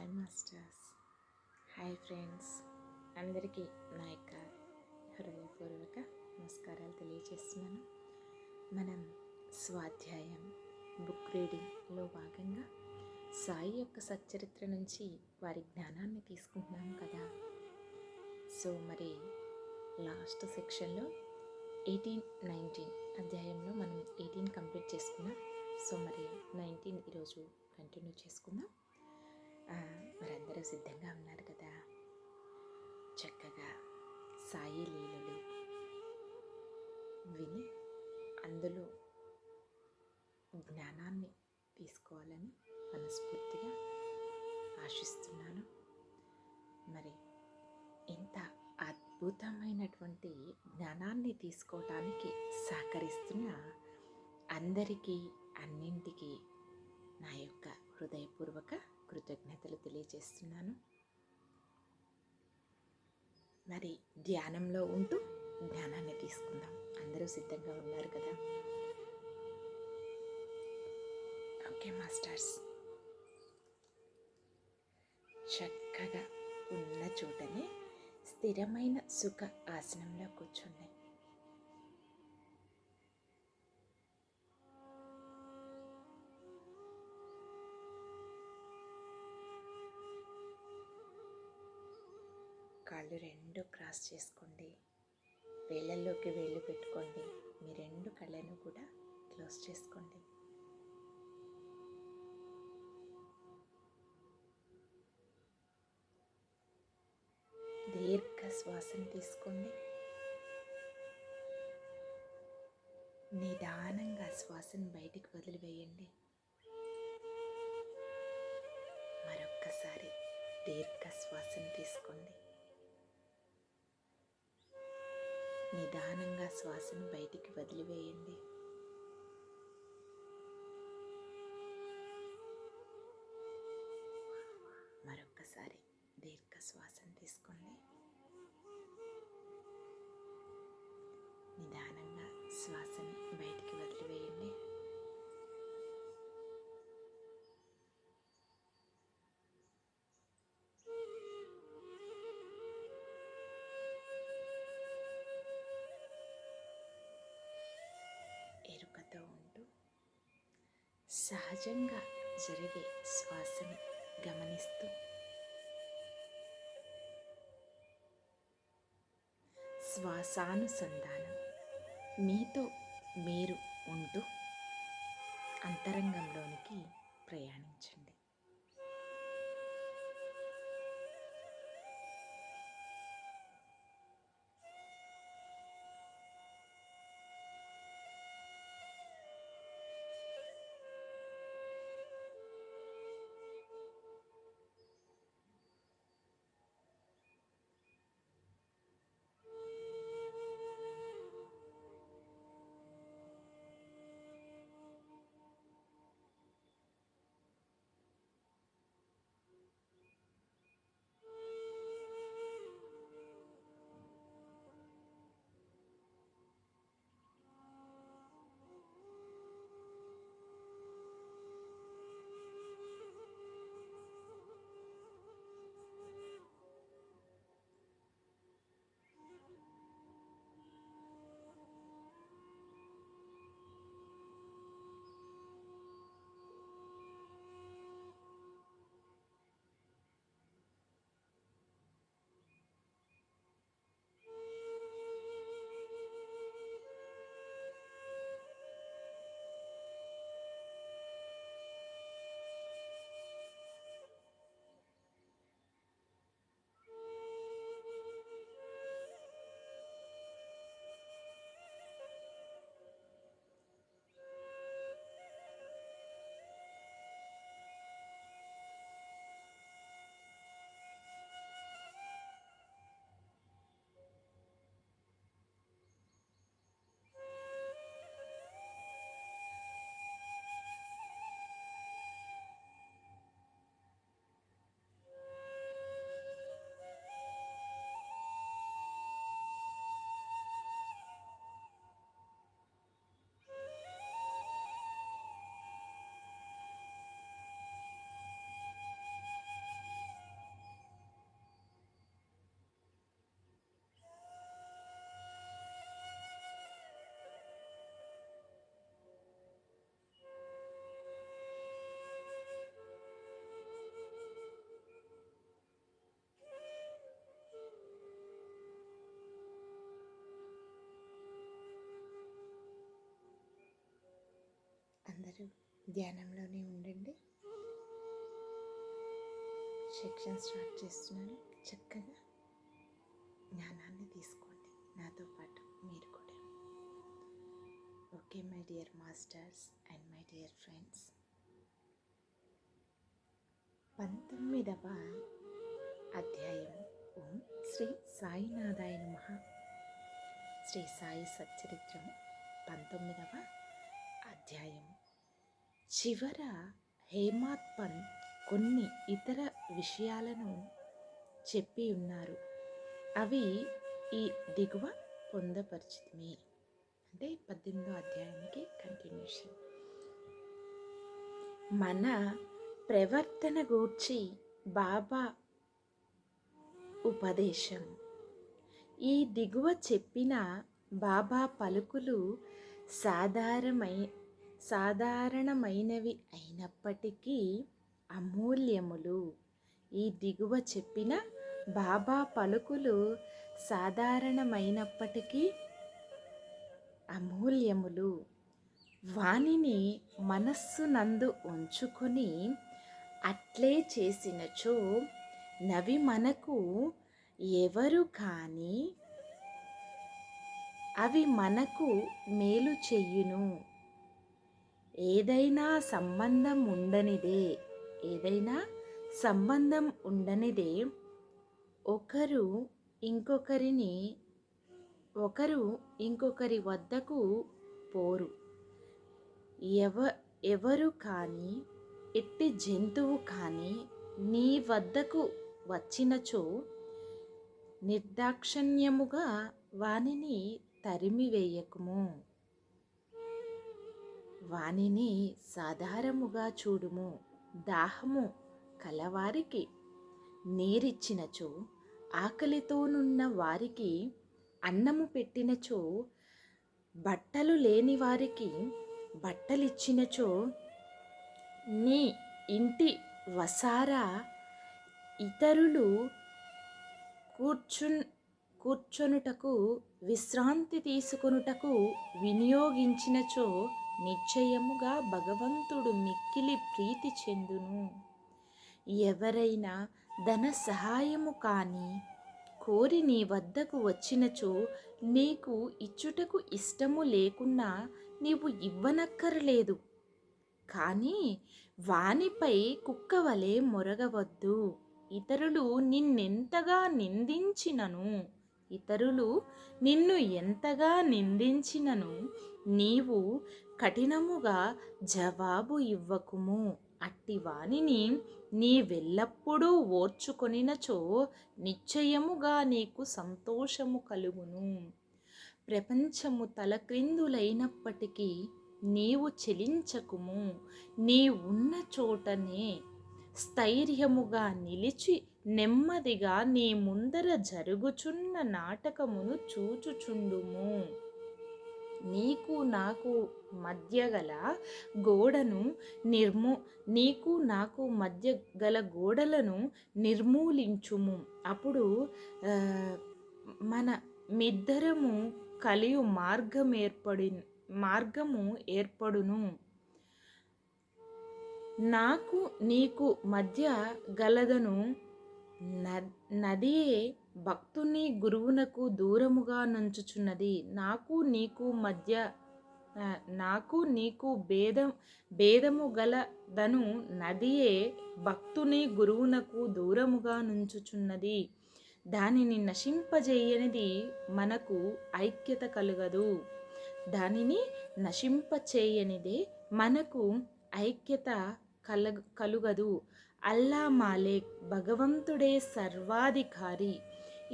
Hi masters, hi friends, అందరికీ నా యొక్క హృదయపూర్వక నమస్కారాలు తెలియజేస్తున్నాను. మనం స్వాధ్యాయం బుక్ రీడింగ్లో భాగంగా సాయి యొక్క సచ్చరిత్ర నుంచి వారి జ్ఞానాన్ని తీసుకుంటున్నాం కదా. సో మరి లాస్ట్ సెక్షన్లో 18-19 అధ్యాయంలో మనం 18 కంప్లీట్ చేసుకున్నాం. సో మరి 19 ఈరోజు కంటిన్యూ చేసుకుందాం. మరందరూ సిద్ధంగా ఉన్నారు కదా. చక్కగా సాయి లీలలు విని అందులో జ్ఞానాన్ని తీసుకోవాలని మనస్ఫూర్తిగా ఆశిస్తున్నాను. మరి ఇంత అద్భుతమైనటువంటి జ్ఞానాన్ని తీసుకోవటానికి సహకరిస్తున్న అందరికీ అన్నింటికీ నా యొక్క హృదయపూర్వక కృతజ్ఞతలు తెలియజేస్తున్నాను. మరి ధ్యానంలో ఉంటూ జ్ఞానాన్ని తీసుకుందాం. అందరూ సిద్ధంగా ఉన్నారు కదా. ఓకే మాస్టర్స్, చక్కగా ఉన్న చోటనే స్థిరమైన సుఖ ఆసనంలో కూర్చోండి. కాళ్ళు రెండు క్రాస్ చేసుకోండి. వేళ్ళల్లోకి వేళ్ళు పెట్టుకోండి. మీ రెండు కళ్ళను కూడా క్లోజ్ చేసుకోండి. దీర్ఘ శ్వాసను తీసుకోండి. నిదానంగా శ్వాసను బయటికి వదిలివేయండి. మరొక్కసారి దీర్ఘ శ్వాసను తీసుకోండి. నిదానంగా శ్వాసను బయటికి వదిలివేయండి. మరొక్కసారి దీర్ఘ శ్వాసను తీసుకోండి. నిదానంగా శ్వాసని బయటికి వదిలివేయండి. ఎరుకతో ఉంటూ సహజంగా జరిగే శ్వాసని గమనిస్తూ శ్వాసానుసంధానం మీతో మీరు ఉంటూ అంతరంగంలోనికి ప్రయాణించండి. ధ్యానంలోనే ఉండండి. సెక్షన్ స్టార్ట్ చేస్తున్నాను. చక్కగా జ్ఞానాన్ని తీసుకోండి, నాతో పాటు మీరు కూడా. Okay my dear masters and my dear friends, 19వ అధ్యాయం. ఓం శ్రీ సాయినాథాయ నమః. శ్రీ సాయి సచ్చరిత్రము 19వ అధ్యాయం. చివర హేమాత్ పంత్ కొన్ని ఇతర విషయాలను చెప్పి ఉన్నారు. అవి ఈ దిగువ పొందపరిచితిమి. అంటే 18వ అధ్యాయానికి కంటిన్యూషన్. మన ప్రవర్తన గూర్చి బాబా ఉపదేశం. ఈ దిగువ చెప్పిన బాబా పలుకులు సాధారణమైనవి అయినప్పటికీ అమూల్యములు. ఈ దిగువ చెప్పిన బాబా పలుకులు సాధారణమైనప్పటికీ అమూల్యములు. వానిని మనస్సునందు ఉంచుకొని అట్లే చేసినచో నవి మనకు ఎవరు కానీ అవి మనకు మేలు చెయ్యును. ఏదైనా సంబంధం ఉండనిదే ఒకరు ఇంకొకరి వద్దకు పోరు. ఎవరు కానీ ఎట్టి జంతువు కానీ నీ వద్దకు వచ్చినచో నిర్దాక్షణ్యముగా వానిని తరిమివేయకుము. వానిని సాధారముగా చూడుము. దాహము కలవారికి నీరిచ్చినచో, ఆకలితోనున్న వారికి అన్నము పెట్టినచో, బట్టలు లేని వారికి బట్టలిచ్చినచో, నీ ఇంటి వసారా ఇతరులు కూర్చొనుటకు విశ్రాంతి తీసుకొనుటకు వినియోగించినచో నిశ్చయముగా భగవంతుడు మిక్కిలి ప్రీతి చెందును. ఎవరైనా ధన సహాయము కానీ కోరి నీ వద్దకు వచ్చినచో నీకు ఇచ్చుటకు ఇష్టము లేకున్నా నీవు ఇవ్వనక్కరలేదు. కానీ వానిపై కుక్కవలే మొరగవద్దు. ఇతరులు నిన్ను ఎంతగా నిందించినను నీవు కఠినముగా జవాబు ఇవ్వకుము. అట్టి వానిని నీవెల్లప్పుడూ ఓర్చుకొనినచో నిశ్చయముగా నీకు సంతోషము కలుగును. ప్రపంచము తలక్రిందులైనప్పటికీ నీవు చెలించకుము. నీ ఉన్న చోటనే స్థైర్యముగా నిలిచి నెమ్మదిగా నీ ముందర జరుగుచున్న నాటకమును చూచుచుండుము. నీకు నాకు మధ్య గల గోడలను నిర్మూలించుము. అప్పుడు మిద్దరము కలియు మార్గము ఏర్పడును. నాకు నీకు మధ్య గలదను నదియే భక్తుని గురువునకు దూరముగా నుంచుచున్నది. నాకు నీకు భేదము గలదను నదియే భక్తుని గురువునకు దూరముగా నుంచుచున్నది. దానిని నశింపజేయనిది మనకు ఐక్యత కలుగదు. దానిని నశింపచేయనిదే మనకు ఐక్యత కలుగదు. అల్లా మాలిక్, భగవంతుడే సర్వాధికారి.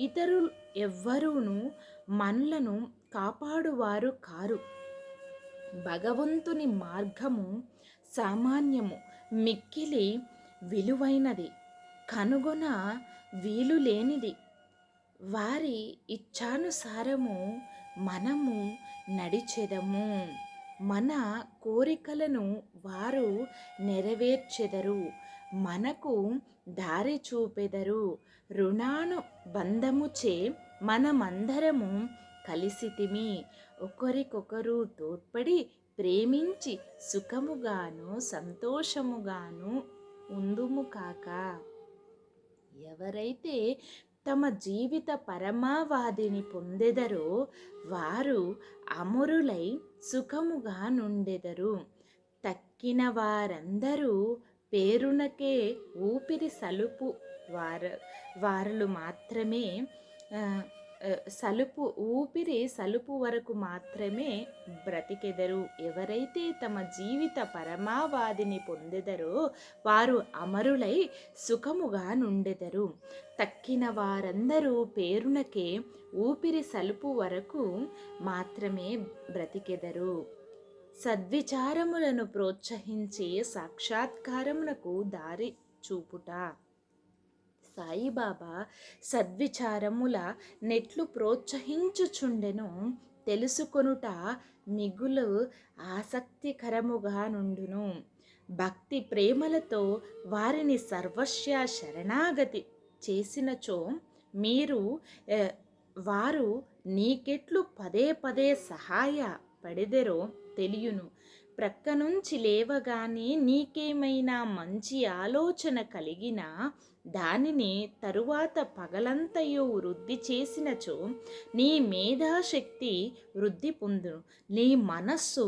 ఇతరులు ఎవ్వరూను మనలను కాపాడువారు కారు. భగవంతుని మార్గము సామాన్యము, మిక్కిలి విలువైనది, కనుగొన వీలు లేనిది. వారి ఇచ్ఛానుసారము మనము నడిచెదము. మన కోరికలను వారు నెరవేర్చెదరు, మనకు దారి చూపెదరు. బంధముచే మనమందరము కలిసితిమి. ఒకరికొకరు తోడ్పడి ప్రేమించి సుఖముగాను సంతోషముగాను ఉందుము కాక. ఎవరైతే తమ జీవిత పరమావధిని పొందెదరో వారు అమరులై సుఖముగా నుండెదరు. తక్కిన వారందరూ పేరునకే ఊపిరి సలుపు వారలు మాత్రమే ఊపిరి సలుపు వరకు మాత్రమే బ్రతికెదరు. ఎవరైతే తమ జీవిత పరమావధిని పొందెదరో వారు అమరులై సుఖముగా నుండెదరు. తక్కిన వారందరూ పేరునకే ఊపిరి సలుపు వరకు మాత్రమే బ్రతికెదరు. సద్విచారములను ప్రోత్సహించి సాక్షాత్కారమునకు దారి చూపుట. సాయిబాబా సద్విచారముల నెట్లు ప్రోత్సహించుచుండెను తెలుసుకొనుట మిగులు ఆసక్తికరముగా నుండును. భక్తి ప్రేమలతో వారిని సర్వస్వ శరణాగతి చేసినచో వారు నీకెట్లు పదే పదే సహాయ పడెదరో తెలియను. ప్రక్క నుంచి లేవగానే నీకేమైనా మంచి ఆలోచన కలిగినా దానిని తరువాత పగలంతయు వృద్ధి చేసినచో నీ మేధాశక్తి వృద్ధి పొందును, నీ మనస్సు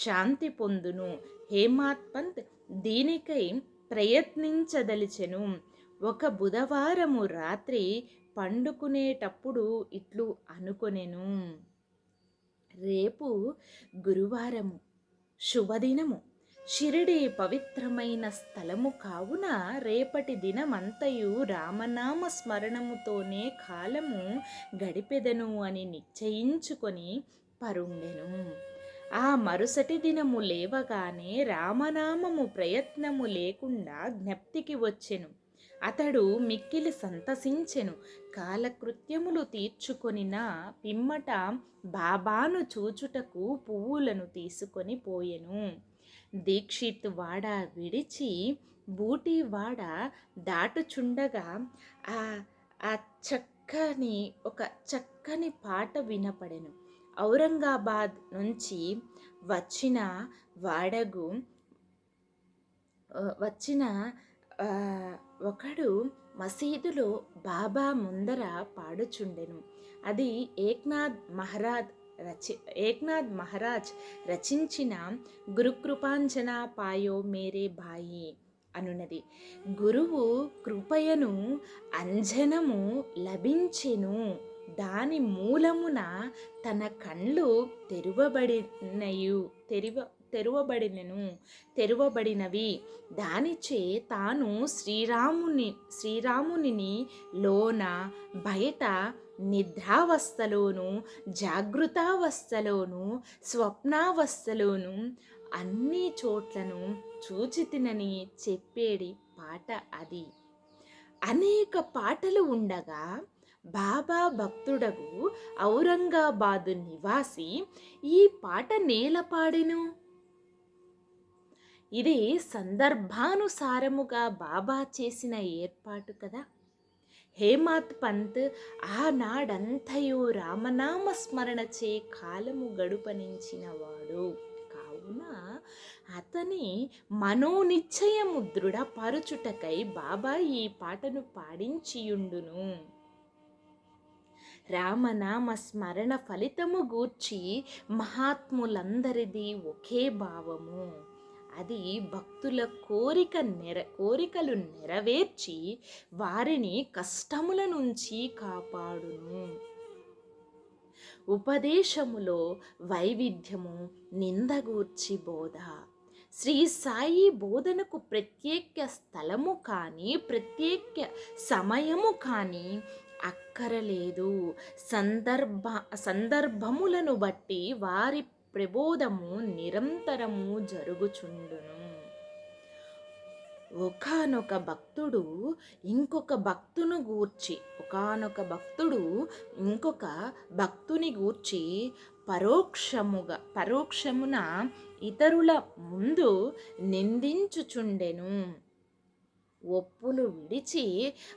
శాంతి పొందును. హేమాత్ పంత్ దీనికై ప్రయత్నించదలిచెను. ఒక బుధవారము రాత్రి పండుకునేటప్పుడు ఇట్లు అనుకొనెను. రేపు గురువారము, శుభదినము, షిరిడి పవిత్రమైన స్థలము కావున రేపటి దినమంతయు రామనామ స్మరణముతోనే కాలము గడిపెదను అని నిశ్చయించుకొని పరుండెను. ఆ మరుసటి దినము లేవగానే రామనామము ప్రయత్నము లేకుండా జ్ఞప్తికి వచ్చెను. అతడు మిక్కిలి సంతసించెను. కాలకృత్యములు తీర్చుకొనిన పిమ్మట బాబాను చూచుటకు పువ్వులను తీసుకొని పోయెను. దీక్షిత్ వాడ విడిచి బూటీ వాడ దాటుచుండగా ఒక చక్కని పాట వినపడెను. ఔరంగాబాద్ నుంచి వచ్చిన ఒకడు మసీదులో బాబా ముందర పాడుచుండెను. అది ఏక్నాథ్ మహారాజ్ రచించిన గురుకృపాంజన పాయో మేరే భాయి అనున్నది. గురువు కృపయను అంజనము లభించెను. దాని మూలమున తన కళ్ళు తెరువబడినవి. దానిచే తాను శ్రీరాముని లోన బయట నిద్రావస్థలోను జాగృతావస్థలోను స్వప్నావస్థలోను అన్ని చోట్లను చూచితినని చెప్పేడి పాట అది. అనేక పాటలు ఉండగా బాబా భక్తుడగు ఔరంగాబాదు నివాసి ఈ పాట నేల పాడెను. ఇది సందర్భానుసారముగా బాబా చేసిన ఏర్పాటు కదా. హేమాత్ పంత్ ఆనాడంతయు రామనామ స్మరణచే కాలము గడుపనించినవాడు కావున అతని మనోనిశ్చయము దృఢపరుచుటకై బాబా ఈ పాటను పాడించియుండును. రామనామ స్మరణ ఫలితము గూర్చి మహాత్ములందరిది ఒకే భావము. అది భక్తుల కోరికలు నెరవేర్చి వారిని కష్టముల నుంచి కాపాడును. ఉపదేశములో వైవిధ్యము, నిందగూర్చి బోధ. శ్రీ సాయి బోధనకు ప్రత్యేక స్థలము కానీ ప్రత్యేక సమయము కానీ అక్కరలేదు. సందర్భములను బట్టి వారి ప్రబోధము నిరంతరము జరుగుచుండును. ఒకానొక భక్తుడు ఇంకొక భక్తుని గూర్చి పరోక్షమున ఇతరుల ముందు నిందించుచుండెను. ఒప్పులు విడిచి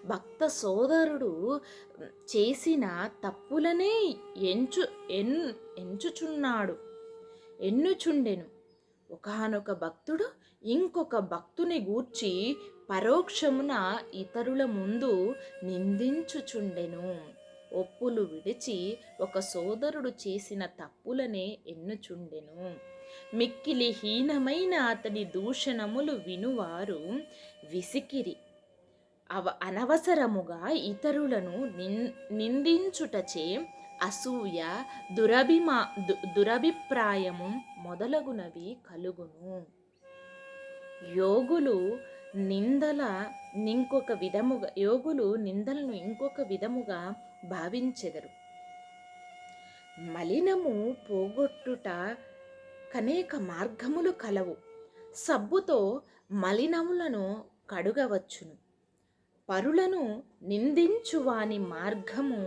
భక్త సోదరుడు చేసిన తప్పులనే ఎన్నుచుండెను. ఒకానొక భక్తుడు ఇంకొక భక్తుని గూర్చి పరోక్షమున ఇతరుల ముందు నిందించుచుండెను. ఒప్పులు విడిచి ఒక సోదరుడు చేసిన తప్పులనే ఎన్నుచుండెను. మిక్కిలి హీనమైన అతని దూషణములు వినువారు విసికిరి. అనవసరముగా ఇతరులను నిందించుటచే అసూయ, దురభిప్రాయము మొదలగునవి కలుగును. యోగులు నిందలను ఇంకొక విధముగా భావించెదరు. మలినము పోగొట్టుట కనేక మార్గములు కలవు. సబ్బుతో మలినములను కడుగవచ్చును. పరులను నిందించువాని మార్గము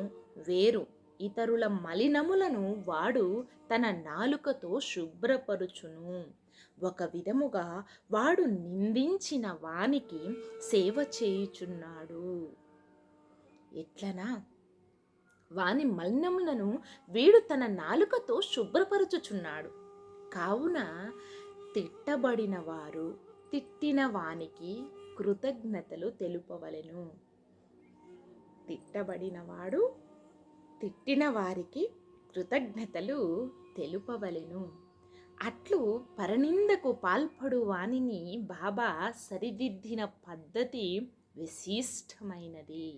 వేరు. ఇతరుల మలినములను వాడు తన నాలుకతో శుభ్రపరుచును. ఒక విధముగా వాడు నిందించిన వానికి సేవ చేయుచున్నాడు. ఎట్లనా? వాని మలినములను వీడు తన నాలుకతో శుభ్రపరచుచున్నాడు. కావున తిట్టబడిన వారు తిట్టిన వానికి కృతజ్ఞతలు తెలుపవలెను. తిట్టబడినవాడు తిట్టిన వారికి కృతజ్ఞతలు తెలుపవలెను. అట్లు పరనిందకు పాల్పడు వానిని బాబా సరిదిద్దిన పద్ధతి విశిష్టమైనది.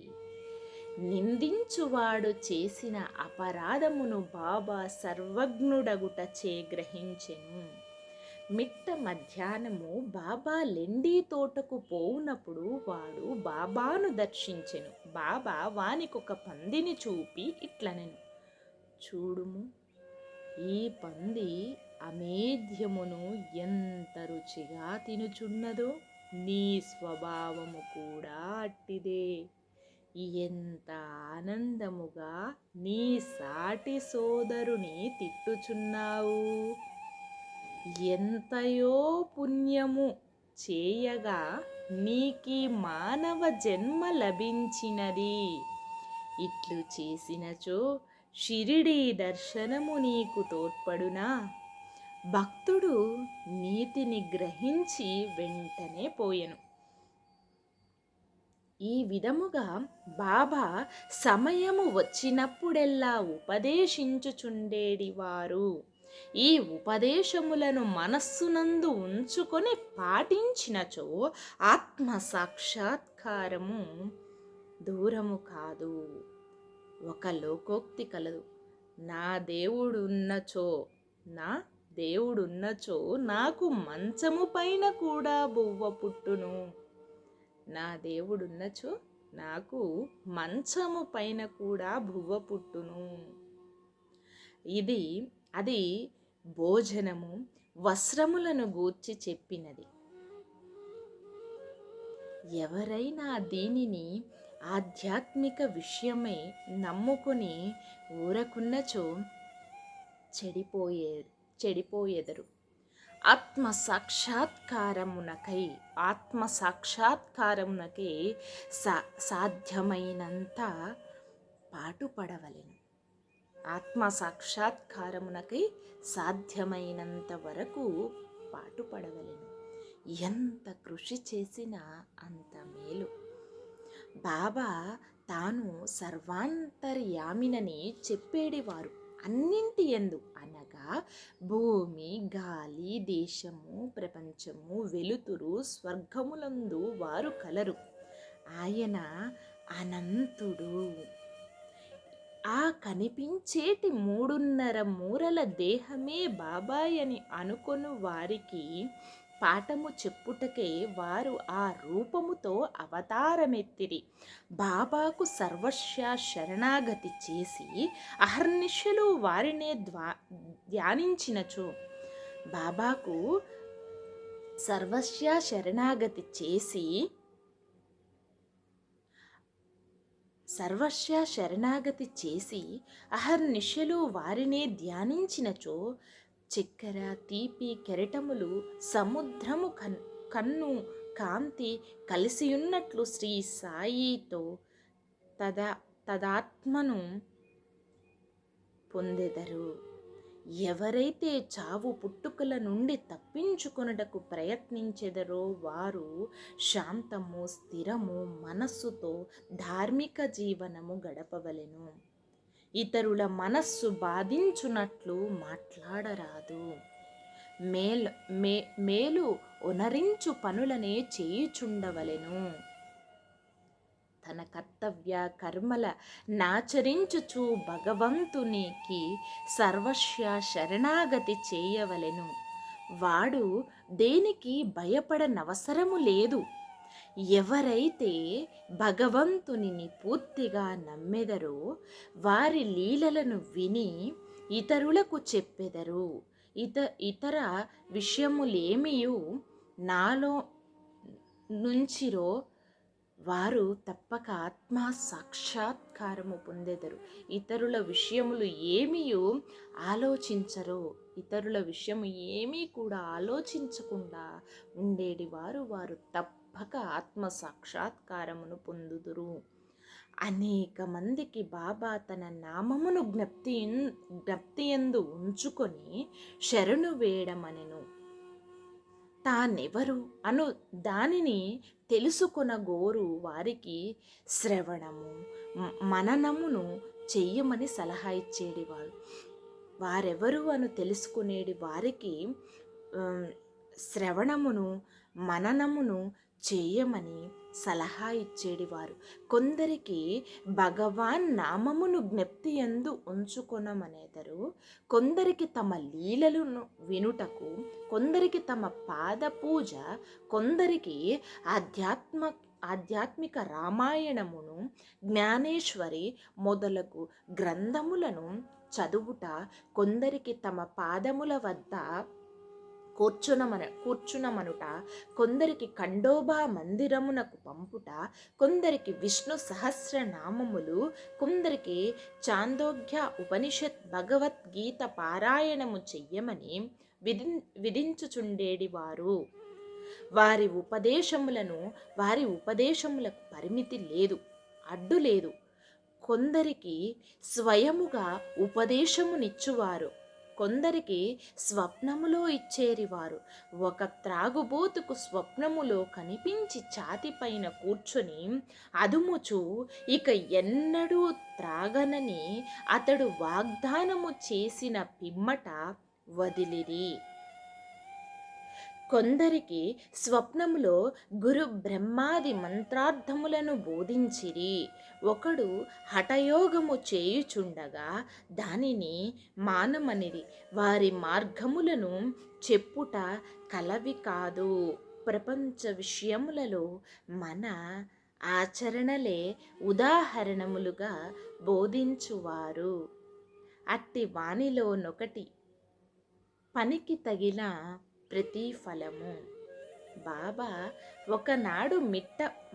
నిందించువాడు చేసిన అపరాధమును బాబా సర్వజ్ఞుడగుటచే గ్రహించెను. మిట్ట మధ్యాహ్నము బాబా లెండి తోటకు పోవునప్పుడు వాడు బాబాను దర్శించెను. బాబా వానికొక పందిని చూపి ఇట్లనెను, చూడుము, ఈ పంది అమేధ్యమును ఎంత రుచిగా తినుచున్నదో నీ స్వభావము కూడా అట్టిదే. ఎంత ఆనందముగా నీ సాటి సోదరుని తిట్టుచున్నావు. ఎంతయో పుణ్యము చేయగా నీకీ మానవ జన్మ లభించినది. ఇట్లు చేసినచో షిరిడీ దర్శనము నీకు తోడ్పడునా? భక్తుడు నీతిని గ్రహించి వెంటనే పోయెను. ఈ విధముగా బాబా సమయము వచ్చినప్పుడెల్లా ఉపదేశించుచుండేడివారు. ఈ ఉపదేశములను మనస్సునందు ఉంచుకొని పాటించినచో ఆత్మ సాక్షాత్కారము దూరము కాదు. ఒక లోకోక్తి కలదు, నా దేవుడున్నచో నాకు మంచము పైన కూడా బువ్వ పుట్టును. నా దేవుడున్నచో నాకు మంచము పైన కూడా బువ్వ పుట్టును. అది భోజనము, వస్త్రములను గూర్చి చెప్పినది. ఎవరైనా దీనిని ఆధ్యాత్మిక విషయమై నమ్ముకొని ఊరకున్నచో చెడిపోయెదరు. ఆత్మ సాక్షాత్కారమునకై సాధ్యమైనంత పాటుపడవలెను. ఆత్మ సాక్షాత్కారమునకై సాధ్యమైనంత వరకు పాటుపడవలెను. ఎంత కృషి చేసినా అంత మేలు. బాబా తాను సర్వాంతర్యామినని చెప్పేడివారు. అన్నింటి యందు అనగా భూమి, గాలి, దేశము, ప్రపంచము, వెలుతురు, స్వర్గములందు వారు కలరు. ఆయన అనంతుడు. ఆ కనిపించేటి 3.5 మూరల దేహమే బాబాయ్ అని అనుకొను వారికి పాఠము చెప్పుటకే వారు ఆ రూపముతో అవతారమెత్తిరి. బాబాకు సర్వస్వ శరణాగతి చేసి అహర్నిశలు వారినే ధ్యానించినచో, బాబాకు సర్వస్వ శరణాగతి చేసి అహర్నిశలు వారినే ధ్యానించినచో చక్కెర, తీపి, కెరటములు, సముద్రము కన్ను కాంతి కలిసియున్నట్లు శ్రీ సాయితో తదాత్మను పొందెదరు. ఎవరైతే చావు పుట్టుకల నుండి తప్పించుకొనుటకు ప్రయత్నించెదరో వారు శాంతము స్థిరము మనస్సుతో ధార్మిక జీవనము గడపవలెను. ఇతరుల మనస్సు బాధించునట్లు మాట్లాడరాదు. మేలు ఒనరించు పనులనే చేయుచుండవలెను. తన కర్తవ్య కర్మల నాచరించుచు భగవంతునికి సర్వస్వ శరణాగతి చేయవలెను. వాడు దేనికి భయపడనవసరము లేదు. ఎవరైతే భగవంతునిని పూర్తిగా నమ్మెదరో వారి లీలలను విని ఇతరులకు చెప్పెదరు. ఇతర విషయములేమియు నాలో నుంచిరో వారు తప్పక ఆత్మ సాక్షాత్కారము పొందెదరు. ఇతరుల విషయములు ఏమీయు ఆలోచించరు. ఇతరుల విషయము ఏమీ కూడా ఆలోచించకుండా ఉండేటి వారు తప్పక ఆత్మ సాక్షాత్కారమును పొందుదురు. అనేక మందికి బాబా తన నామమును జ్ఞప్తియందు ఉంచుకొని శరణు వేయడమనెను. తానెవరు అను దానిని తెలుసుకొనగోరు వారికి శ్రవణము మననమును చెయ్యమని సలహా ఇచ్చేటివాడు. వారెవరు అను తెలుసుకునేది వారికి శ్రవణమును మననమును చేయమని సలహా ఇచ్చేటివారు. కొందరికి భగవాన్ నామమును జ్ఞప్తియందు ఉంచుకొనమనేదరు. కొందరికి తమ లీలలను వినుటకు, కొందరికి తమ పాద పూజ, కొందరికి ఆధ్యాత్మిక రామాయణమును జ్ఞానేశ్వరి మొదలగు గ్రంథములను చదువుట, కొందరికి తమ పాదముల వద్ద కూర్చునమనుట, కొందరికి ఖండోబా మందిరమునకు పంపుట, కొందరికి విష్ణు సహస్రనామములు, కొందరికి చాందోగ్య ఉపనిషత్ భగవద్గీత పారాయణము చెయ్యమని విధించుచుండేడి వారు. వారి ఉపదేశములకు పరిమితి లేదు, అడ్డు లేదు. కొందరికి స్వయముగా ఉపదేశమునిచ్చువారు, కొందరికి స్వప్నములో ఇచ్చేరివారు. ఒక త్రాగుబోతుకు స్వప్నములో కనిపించి ఛాతిపైన కూర్చొని అదుముచు ఇక ఎన్నడూ త్రాగనని అతడు వాగ్దానము చేసిన పిమ్మట వదిలిరి. కొందరికి స్వప్నములో గురు బ్రహ్మాది మంత్రార్థములను బోధించిరి. ఒకడు హఠయోగము చేయుచుండగా దానిని మానమనిరి. వారి మార్గములను చెప్పుట కలవి కాదు. ప్రపంచ విషయములలో మన ఆచరణలే ఉదాహరణములుగా బోధించువారు. అట్టి వానిలోనొకటి పనికి తగిన ప్రతిఫలము. బాబా ఒకనాడు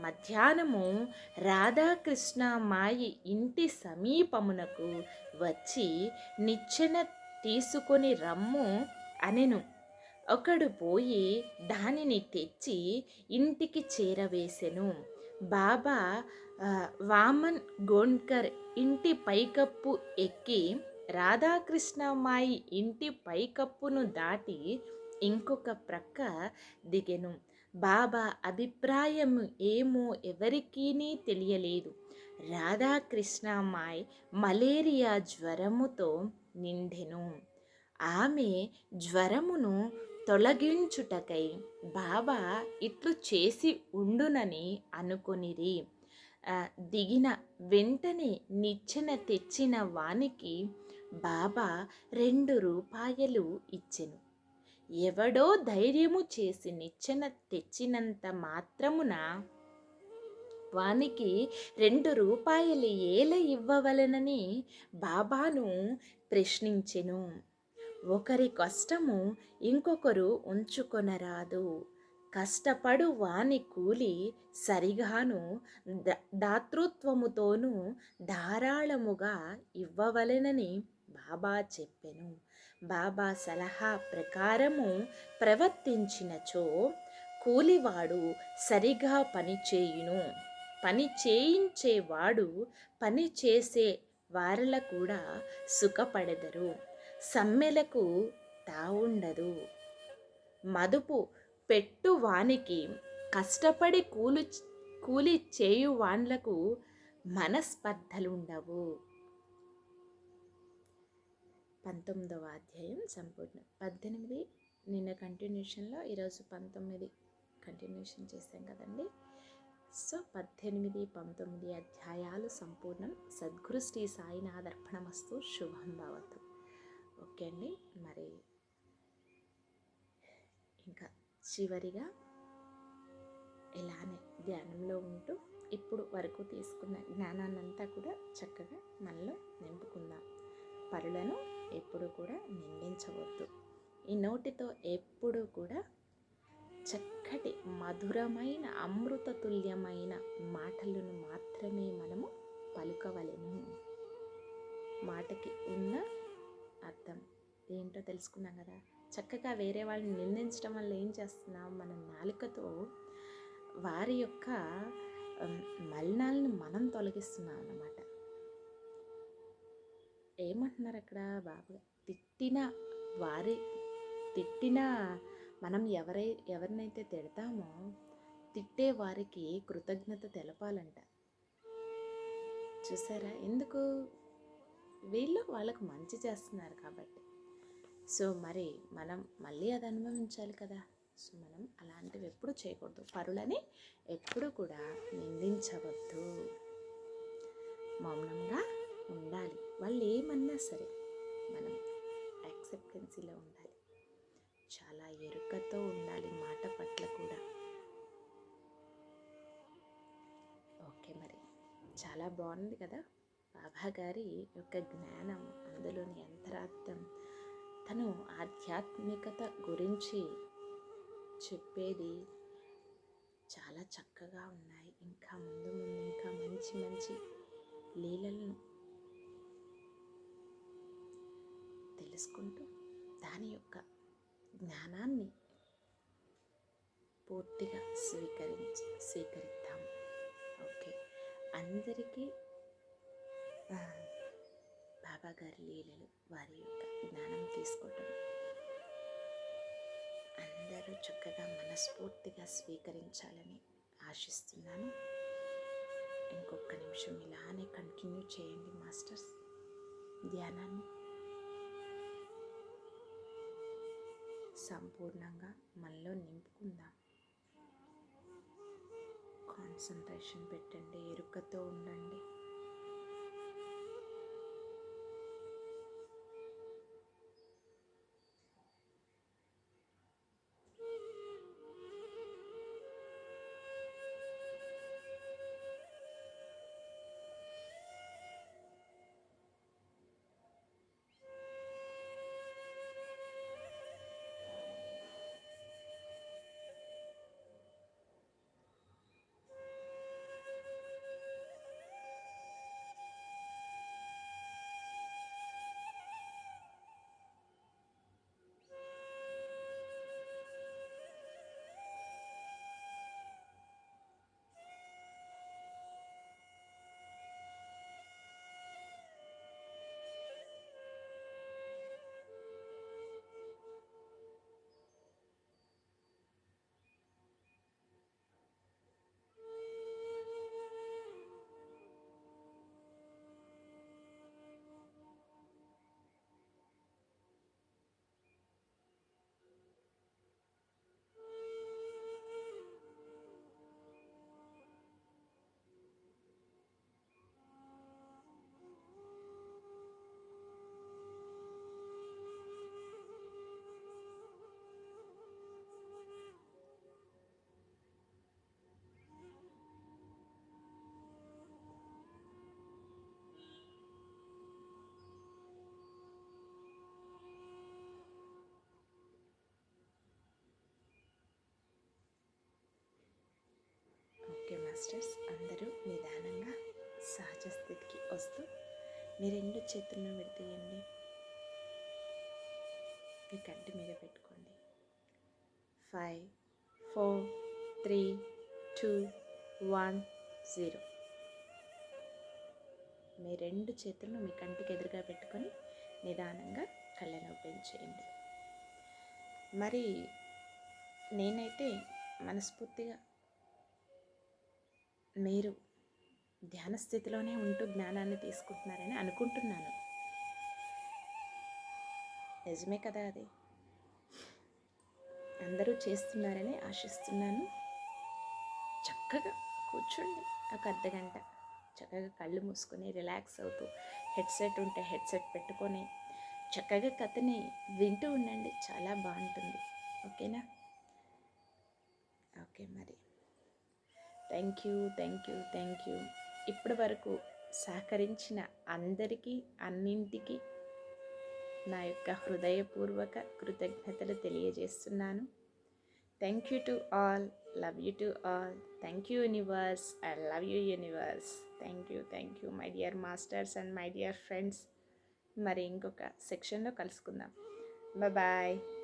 మధ్యాహ్నము రాధాకృష్ణమాయి ఇంటి సమీపమునకు వచ్చి నిచ్చెన తీసుకొని రమ్ము అనెను. ఒకడు పోయి దానిని తెచ్చి ఇంటికి చేరవేసెను. బాబా వామన్ గోండ్కర్ ఇంటి పైకప్పు ఎక్కి రాధాకృష్ణమాయి ఇంటి పైకప్పును దాటి ఇంకొక ప్రక్క దిగెను. బాబా అభిప్రాయం ఏమో ఎవరికీ తెలియలేదు. రాధాకృష్ణమాయ్ మలేరియా జ్వరముతో నిండెను. ఆమె జ్వరమును తొలగించుటకై బాబా ఇట్లు చేసి ఉండునని అనుకొనిరి. దిగిన వెంటనే నిచ్చెన తెచ్చిన వానికి బాబా 2 రూపాయలు ఇచ్చెను. ఎవడో ధైర్యము చేసి నిచ్చెన తెచ్చినంత మాత్రమున వానికి 2 రూపాయలు ఏల ఇవ్వవలెనని బాబాను ప్రశ్నించెను. ఒకరి కష్టము ఇంకొకరు ఉంచుకొనరాదు. కష్టపడు వాని కూలి సరిగాను దాతృత్వముతోనూ ధారాళముగా ఇవ్వవలెనని బాబా చెప్పెను. బాబా సలహా ప్రకారము ప్రవర్తించినచో కూలివాడు సరిగా పనిచేయును. పని చేయించేవాడు పని చేసే వారల కూడా సుఖపడెదరు. సమ్మెలకు తావుండదు. మదుపు పెట్టు వానికి కష్టపడి కూలి చేయు వాన్లకు మనస్పర్ధలుండవు. 19వ అధ్యాయం సంపూర్ణం. 18 నిన్న కంటిన్యూషన్లో, ఈరోజు 19 కంటిన్యూషన్ చేశాం కదండి. సో 18, 19 అధ్యాయాలు సంపూర్ణం. సద్గురు శ్రీ సాయినాథర్పణమస్తు. శుభం భవతు. ఓకే అండి. మరి ఇంకా చివరిగా ఇలానే ధ్యానంలో ఉంటూ ఇప్పుడు వరకు తీసుకున్న జ్ఞానాన్నంతా కూడా చక్కగా మనలో నింపుకుందాం. పరులను ఎప్పుడు కూడా నిందించవద్దు. ఈ నోటితో ఎప్పుడు కూడా చక్కటి మధురమైన అమృత తుల్యమైన మాటలను మాత్రమే మనము పలుకవలెను. మాటకి ఉన్న అర్థం ఏంటో తెలుసుకున్నాం కదా. చక్కగా వేరే వాళ్ళని నిందించడం వల్ల ఏం చేస్తున్నాం? మన నాలుకతో వారి యొక్క మలినాలను మనం తొలగిస్తున్నాం అన్నమాట. ఏమంటున్నారు అక్కడ బాబా? తిట్టిన మనం ఎవరినైతే తిడతామో తిట్టే వారికి కృతజ్ఞత తెలపాలంట. చూసారా? ఎందుకు? వీళ్ళు వాళ్ళకు మంచి చేస్తున్నారు కాబట్టి. సో మరి మనం మళ్ళీ అది అనుభవించాలి కదా. సో మనం అలాంటివి ఎప్పుడు చేయకూడదు. పరులని ఎప్పుడు కూడా నిందించవద్దు. మౌనంగా ఉండాలి. వాళ్ళు ఏమన్నా సరే మనం యాక్సెప్టెన్సీలో ఉండాలి. చాలా ఎరుకతో ఉండాలి మాట పట్ల కూడా. ఓకే, మరి చాలా బాగుంది కదా బాబా గారి యొక్క జ్ఞానం, అందులోని అంతరార్థం, తను ఆధ్యాత్మికత గురించి చెప్పేది చాలా చక్కగా ఉన్నాయి. ఇంకా ముందు ఇంకా మంచి మంచి లీలలను తెలుసుకుంటూ దాని యొక్క జ్ఞానాన్ని పూర్తిగా స్వీకరిద్దాం. ఓకే, అందరికీ బాబా గారి లీలలు, వారి యొక్క జ్ఞానం తీసుకోవటం అందరూ చక్కగా మనస్ఫూర్తిగా స్వీకరించాలని ఆశిస్తున్నాను. ఇంకొక నిమిషం ఇలానే కంటిన్యూ చేయండి మాస్టర్స్ ధ్యానాన్ని. సంపూర్ణంగా మనలో నింపుకుందాం. కాన్సంట్రేషన్ పెట్టండి, ఎరుకతో ఉండండి. ఓకే మాస్టర్స్, అందరూ నిదానంగా సహజ స్థితికి వస్తూ మీ రెండు చేతులను విడతీయండి. మీ కంటి మీద పెట్టుకోండి. 5, 4, 3, 2, 1, 0. మీ రెండు చేతులను మీ కంటికి ఎదురుగా పెట్టుకొని నిదానంగా కళ్ళను ఓపెన్ చేయండి. మరి నేనైతే మనస్ఫూర్తిగా మీరు ధ్యాన స్థితిలోనే ఉంటూ జ్ఞానాన్ని తీసుకుంటున్నారని అనుకుంటున్నాను. నిజమే కదా అది? అందరూ చేస్తున్నారని ఆశిస్తున్నాను. చక్కగా కూర్చోండి ఒక అర్ధగంట, చక్కగా కళ్ళు మూసుకొని రిలాక్స్ అవుతూ, హెడ్సెట్ ఉంటే హెడ్సెట్ పెట్టుకొని చక్కగా కథని వింటూ ఉండండి. చాలా బాగుంటుంది. ఓకేనా? ఓకే మరి. Thank you. ఇప్పటి వరకు సహకరించిన అందరికీ, అన్నింటికీ నా యొక్క హృదయపూర్వక కృతజ్ఞతలు తెలియజేస్తున్నాను. Thank you to all. Love you to all. Thank you universe. I love you universe. Thank you my dear masters and my dear friends. మరి ఇంకొక సెక్షన్లో కలుసుకుందాం. బాయ్.